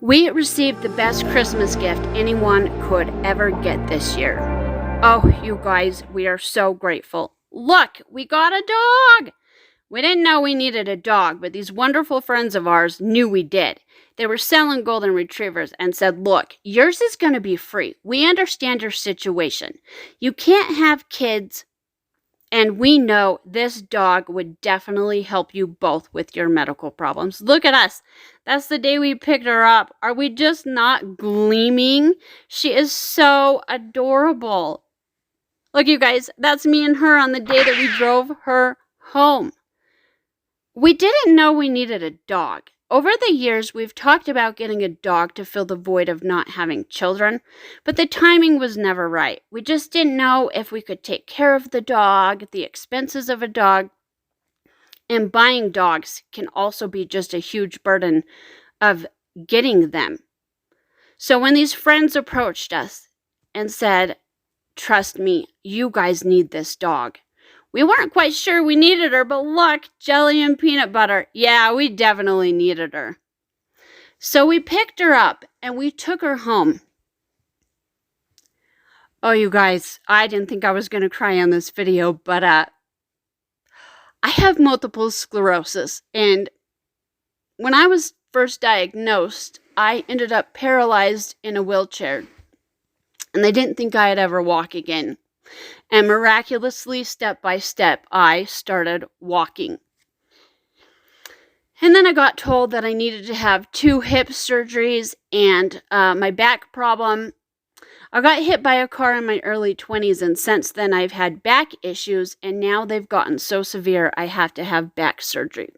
We received the best Christmas gift anyone could ever get this year. Oh, you guys, we are so grateful. Look, we got a dog! We didn't know we needed a dog, but these wonderful friends of ours knew we did. They were selling golden retrievers and said, look, yours is going to be free. We understand your situation. You can't have kids, and we know this dog would definitely help you both with your medical problems. Look at us. That's the day we picked her up. Are we just not gleaming? She is so adorable. Look, you guys, that's me and her on the day that we drove her home. We didn't know we needed a dog. Over the years, we've talked about getting a dog to fill the void of not having children, but the timing was never right. We just didn't know if we could take care of the dog, the expenses of a dog, and buying dogs can also be just a huge burden of getting them. So when these friends approached us and said, trust me, you guys need this dog. We weren't quite sure we needed her, but look, jelly and peanut butter. Yeah, we definitely needed her. So we picked her up and we took her home. Oh, you guys, I didn't think I was going to cry on this video, but I have multiple sclerosis. And when I was first diagnosed, I ended up paralyzed in a wheelchair. And they didn't think I'd ever walk again. And miraculously, step by step, I started walking. And then I got told that I needed to have 2 hip surgeries and my back problem. I got hit by a car in my early 20s, and since then I've had back issues, and now they've gotten so severe I have to have back surgery.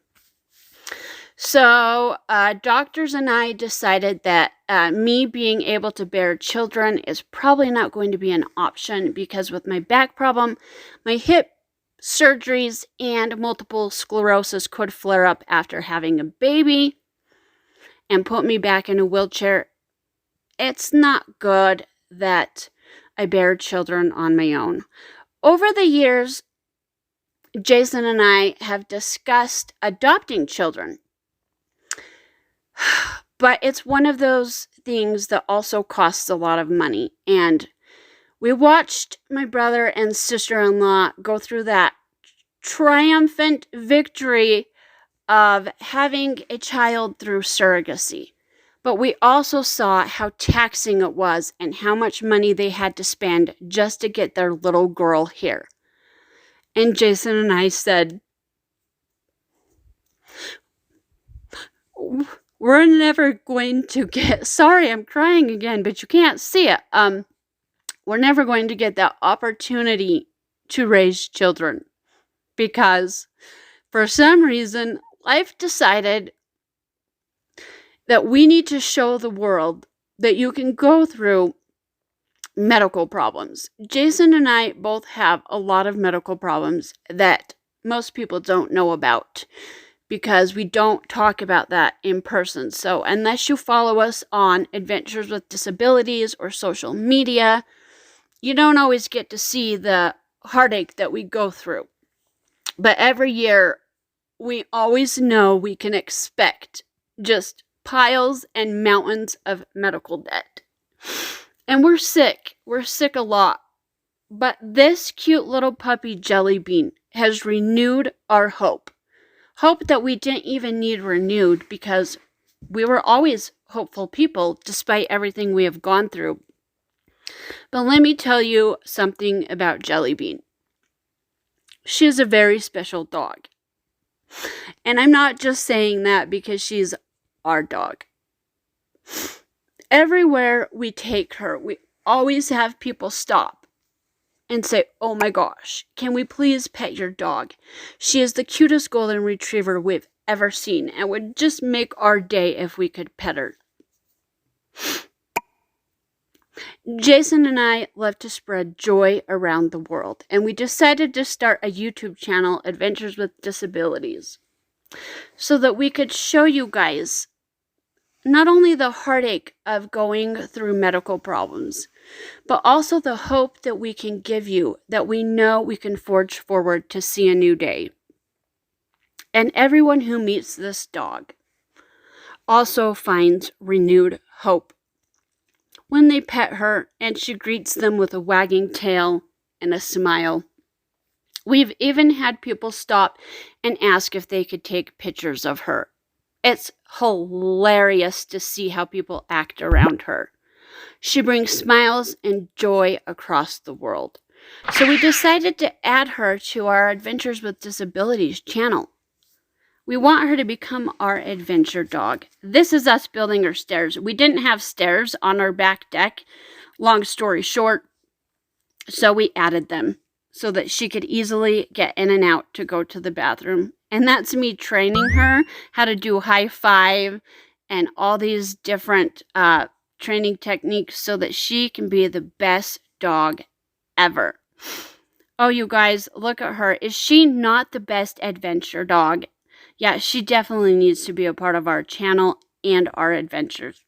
So doctors and I decided that me being able to bear children is probably not going to be an option, because with my back problem, my hip surgeries and multiple sclerosis could flare up after having a baby and put me back in a wheelchair. It's not good that I bear children on my own. Over the years, Jason and I have discussed adopting children. But it's one of those things that also costs a lot of money. And we watched my brother and sister-in-law go through that triumphant victory of having a child through surrogacy. But we also saw how taxing it was and how much money they had to spend just to get their little girl here. And Jason and I said, we're never going to get, sorry, I'm crying again, but you can't see it. We're never going to get that opportunity to raise children, because for some reason, life decided that we need to show the world that you can go through medical problems. Jason and I both have a lot of medical problems that most people don't know about, because we don't talk about that in person. So unless you follow us on Adventures with Disabilities or social media, you don't always get to see the heartache that we go through. But every year, we always know we can expect just piles and mountains of medical debt. And we're sick. We're sick a lot. But this cute little puppy Jelly Bean has renewed our hope. Hope that we didn't even need renewed, because we were always hopeful people despite everything we have gone through. But let me tell you something about Jelly Bean. She is a very special dog. And I'm not just saying that because she's our dog. Everywhere we take her, we always have people stop and say, oh my gosh, can we please pet your dog? She is the cutest golden retriever we've ever seen, and would just make our day if we could pet her. Jason and I love to spread joy around the world, and we decided to start a YouTube channel, Adventures with Disabilities, so that we could show you guys not only the heartache of going through medical problems, but also the hope that we can give you, that we know we can forge forward to see a new day. And everyone who meets this dog, also finds renewed hope when they pet her and she greets them with a wagging tail and a smile. We've even had people stop and ask if they could take pictures of her. It's hilarious to see how people act around her. She brings smiles and joy across the world. So we decided to add her to our Adventures with Disabilities channel. We want her to become our adventure dog. This is us building her stairs. We didn't have stairs on our back deck, long story short, so we added them so that she could easily get in and out to go to the bathroom. And that's me training her how to do high five and all these different training techniques so that she can be the best dog ever. Oh, you guys, look at her. Is she not the best adventure dog? Yeah, she definitely needs to be a part of our channel and our adventures.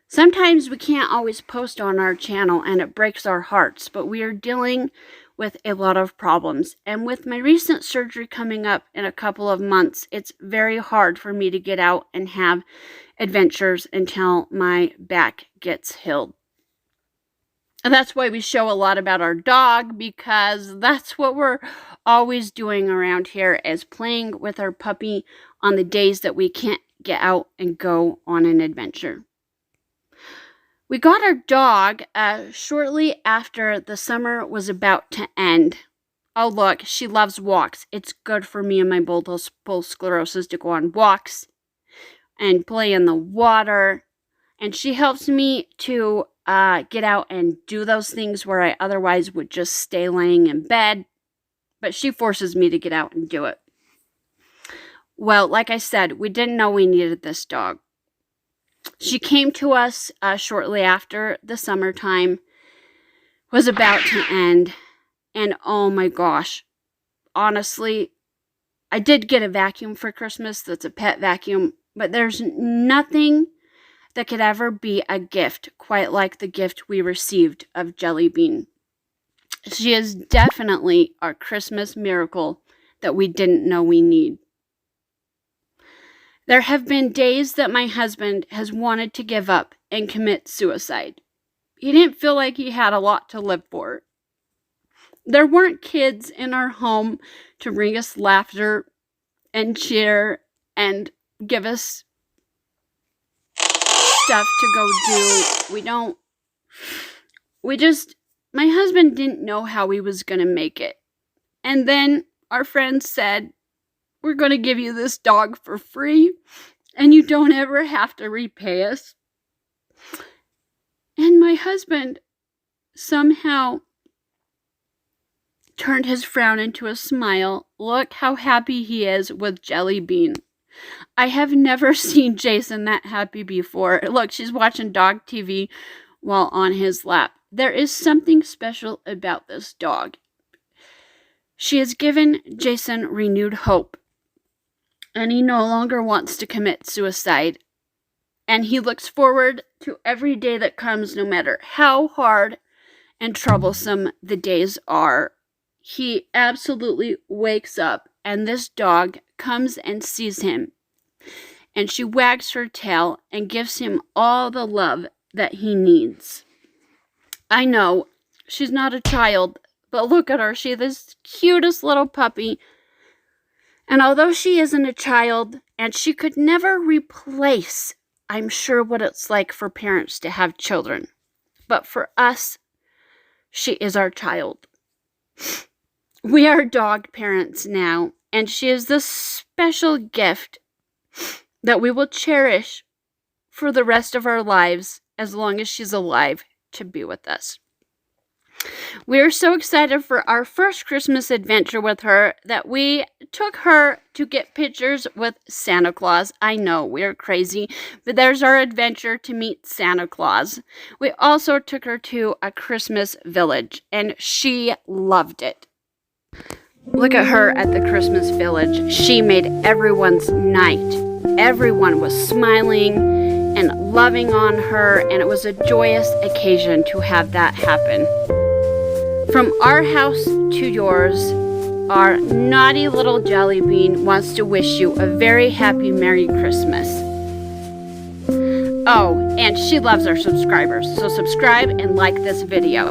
Sometimes we can't always post on our channel and it breaks our hearts, but we are dealing with a lot of problems. And with my recent surgery coming up in a couple of months, it's very hard for me to get out and have adventures until my back gets healed. And that's why we show a lot about our dog, because that's what we're always doing around here, is playing with our puppy on the days that we can't get out and go on an adventure. We got our dog shortly after the summer was about to end. Oh, look, she loves walks. It's good for me and my multiple sclerosis to go on walks and play in the water. And she helps me to get out and do those things where I otherwise would just stay laying in bed. But she forces me to get out and do it. Well, like I said, we didn't know we needed this dog. She came to us shortly after the summertime was about to end. And oh my gosh, honestly, I did get a vacuum for Christmas that's a pet vacuum. But there's nothing that could ever be a gift quite like the gift we received of Jelly Bean. She is definitely our Christmas miracle that we didn't know we need. There have been days that my husband has wanted to give up and commit suicide. He didn't feel like he had a lot to live for. There weren't kids in our home to bring us laughter and cheer and give us stuff to go do. My husband didn't know how he was going to make it. And then our friends said, we're going to give you this dog for free, and you don't ever have to repay us. And my husband somehow turned his frown into a smile. Look how happy he is with Jelly Bean. I have never seen Jason that happy before. Look, she's watching dog TV while on his lap. There is something special about this dog. She has given Jason renewed hope, and he no longer wants to commit suicide. And he looks forward to every day that comes, no matter how hard and troublesome the days are. He absolutely wakes up, and this dog comes and sees him. And she wags her tail and gives him all the love that he needs. I know, she's not a child, but look at her. She's this cutest little puppy. And although she isn't a child, and she could never replace, I'm sure, what it's like for parents to have children. But for us, she is our child. We are dog parents now, and she is this special gift that we will cherish for the rest of our lives, as long as she's alive to be with us. We are so excited for our first Christmas adventure with her that we took her to get pictures with Santa Claus. I know, we're crazy, but there's our adventure to meet Santa Claus. We also took her to a Christmas village, and she loved it. Look at her at the Christmas village. She made everyone's night. Everyone was smiling and loving on her, and it was a joyous occasion to have that happen. From our house to yours, our naughty little Jelly Bean wants to wish you a very happy Merry Christmas. Oh, and she loves our subscribers, so subscribe and like this video.